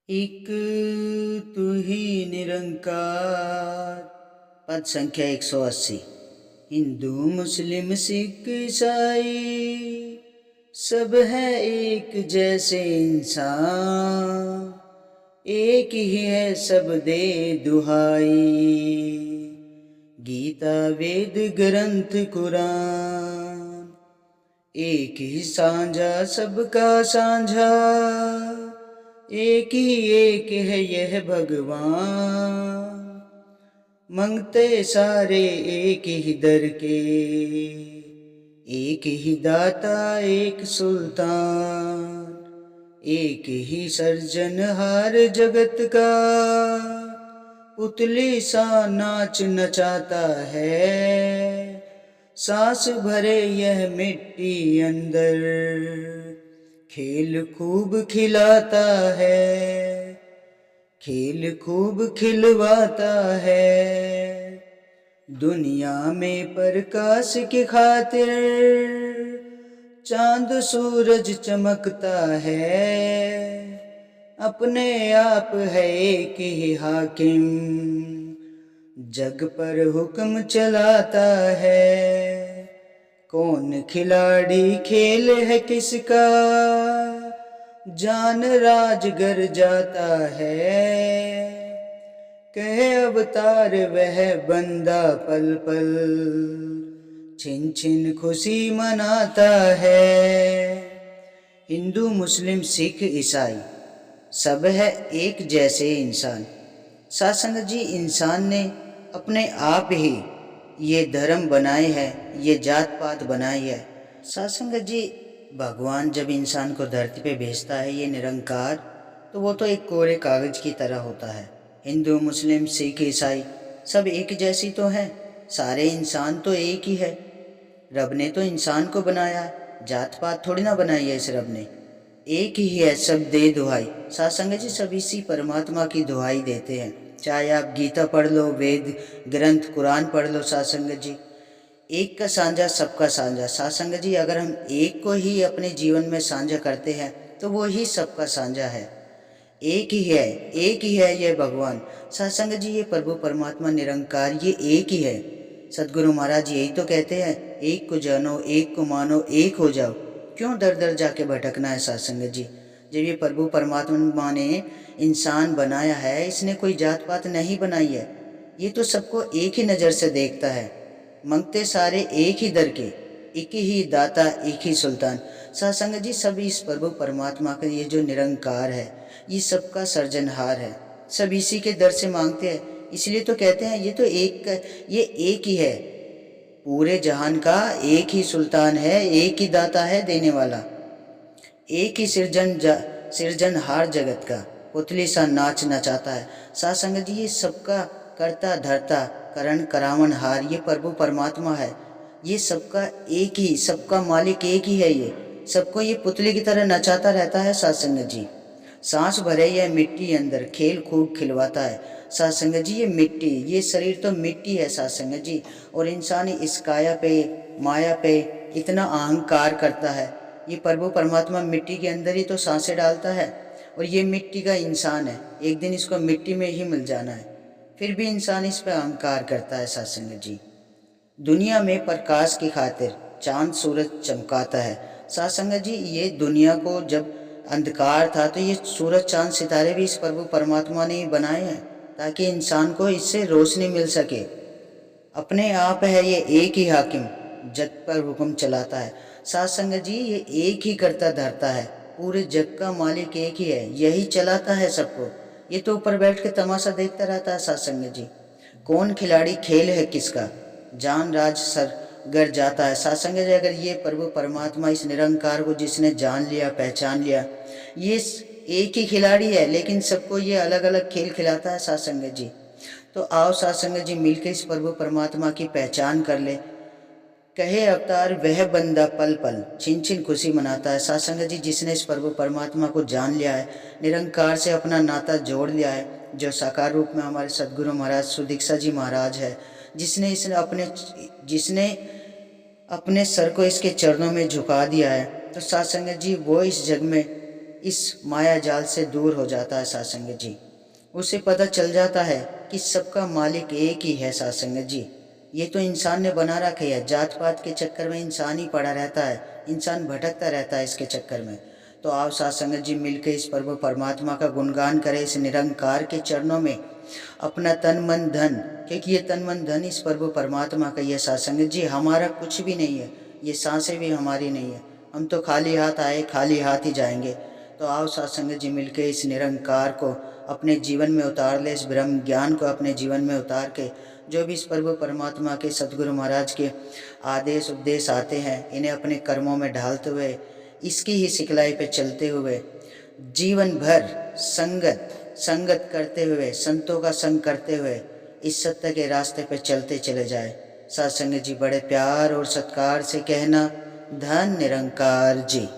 एक तू ही निरंकार। पद संख्या 180। हिंदू मुस्लिम सिख ईसाई सब है एक जैसे इंसान। एक ही है सब दे दुहाई। गीता वेद ग्रंथ कुरान एक ही साझा सबका साझा। एक है यह भगवान। मंगते सारे एक ही दर के। एक ही दाता एक सुल्तान। एक ही सर्जनहार जगत का। पुतली सा नाच नचाता है। सांस भरे यह मिट्टी अंदर। खेल खूब खिलाता है। खेल खूब खिलवाता है। दुनिया में प्रकाश की खातिर चांद सूरज चमकता है। अपने आप है एक ही हाकिम। जग पर हुक्म चलाता है। कौन खिलाड़ी खेल है किसका। जान राजगर जाता है। कहे अवतार वह बंदा पल पल। छिन छिन खुशी मनाता है। हिंदू मुस्लिम सिख ईसाई सब है एक जैसे इंसान। सासंग जी, इंसान ने अपने आप ही ये धर्म बनाए हैं, ये जात पात बनाई है। सासंग जी, भगवान जब इंसान को धरती पे भेजता है ये निरंकार, तो वो तो एक कोरे कागज की तरह होता है। हिंदू मुस्लिम सिख ईसाई सब एक जैसी तो हैं। सारे इंसान तो एक ही है। रब ने तो इंसान को बनाया, जात पात थोड़ी ना बनाई है इस रब ने। एक ही है सब दे दुहाई। सासंग जी, सब इसी परमात्मा की दुहाई देते हैं। चाहे आप गीता पढ़ लो, वेद ग्रंथ कुरान पढ़ लो। सासंग जी, एक का साझा सबका साझा। सासंग जी, अगर हम एक को ही अपने जीवन में साझा करते हैं तो वो ही सबका साझा है। एक ही है, एक ही है ये भगवान। सासंग जी, ये प्रभु परमात्मा निरंकार ये एक ही है। सदगुरु महाराज यही तो कहते हैं, एक को जानो, एक को मानो, एक हो जाओ। क्यों दर दर जाके भटकना है सासंग जी। जब ये प्रभु परमात्मा ने इंसान बनाया है, इसने कोई जात पात नहीं बनाई है। ये तो सबको एक ही नज़र से देखता है। मंगते सारे एक ही दर के। एक ही दाता एक ही सुल्तान। सासंग जी, सब इस प्रभु परमात्मा का ये जो निरंकार है, ये सबका सर्जनहार है। सब इसी के दर से मांगते हैं। इसलिए तो कहते हैं ये तो ये एक ही है। पूरे जहान का एक ही सुल्तान है, एक ही दाता है देने वाला। एक ही सिरजनहार जगत का। पुतली सा नाच नचाता है। सासंग जी, ये सबका करता धरता करण करावन हार ये प्रभु परमात्मा है। ये सबका एक ही, सबका मालिक एक ही है। ये सबको ये पुतली की तरह नचाता रहता है। सासंग जी, सांस भरे यह मिट्टी अंदर खेल खूब खिलवाता है। सासंग जी, ये मिट्टी, ये शरीर तो मिट्टी है सासंग जी। और इंसान इस काया पे, माया पे इतना अहंकार करता है। ये प्रभु परमात्मा मिट्टी के अंदर ही तो सांसें डालता है। और ये मिट्टी का इंसान है, एक दिन इसको मिट्टी में ही मिल जाना है। फिर भी इंसान इस पे अहंकार करता है। सासंग जी, दुनिया में प्रकाश की खातिर चांद सूरज चमकाता है। सासंग जी, ये दुनिया को जब अंधकार था तो ये सूरज चांद सितारे भी इस प्रभु परमात्मा ने ही बनाए हैं, ताकि इंसान को इससे रोशनी मिल सके। अपने आप है ये एक ही हाकिम, जग पर हुक्म चलाता है। सासंग जी, ये एक ही करता धरता है। पूरे जग का मालिक एक ही है, यही चलाता है सबको। ये तो ऊपर बैठ के तमाशा देखता रहता है। सासंग जी, कौन खिलाड़ी खेल है किसका। जान राज सर गर जाता है। सासंग जी, अगर ये प्रभु परमात्मा इस निरंकार को जिसने जान लिया, पहचान लिया, ये एक ही खिलाड़ी है, लेकिन सबको ये अलग अलग खेल खिलाता है। सासंग जी, तो आओ सासंग जी, मिलकर इस प्रभु परमात्मा की पहचान कर ले। कहे अवतार वह बंदा पल पल छिन छिन खुशी मनाता है। सासंग जी, जिसने इस प्रभु परमात्मा को जान लिया है, निरंकार से अपना नाता जोड़ लिया है, जो साकार रूप में हमारे सदगुरु महाराज सुदीक्षा जी महाराज है, जिसने अपने सर को इसके चरणों में झुका दिया है, तो सासंग जी वो इस जग में इस माया जाल से दूर हो जाता है साथ संगत जी। उसे पता चल जाता है कि सबका मालिक एक ही है साथ संगत जी। ये तो इंसान ने बना रखा है, जात पात के चक्कर में इंसान ही पड़ा रहता है, इंसान भटकता रहता है इसके चक्कर में। तो आओ साथ संगत जी मिलकर इस प्रभु परमात्मा का गुणगान करें, इस निरंकार के चरणों में अपना तन मन धन, क्योंकि ये तन मन धन इस प्रभु परमात्मा का ये साथ संगत जी, हमारा कुछ भी नहीं है, ये सांसें भी हमारी नहीं है, हम तो खाली हाथ आए खाली हाथ ही जाएंगे। तो आओ साथ संगत जी मिलकर इस निरंकार को अपने जीवन में उतार ले, इस ब्रह्म ज्ञान को अपने जीवन में उतार के जो भी इस प्रभु परमात्मा के सतगुरु महाराज के आदेश उपदेश आते हैं इन्हें अपने कर्मों में ढालते हुए, इसकी ही सिखलाई पे चलते हुए जीवन भर संगत करते हुए, संतों का संग करते हुए इस सत्य के रास्ते पे चलते चले जाए। साथ संगत जी बड़े प्यार और सत्कार से कहना, धन निरंकार जी।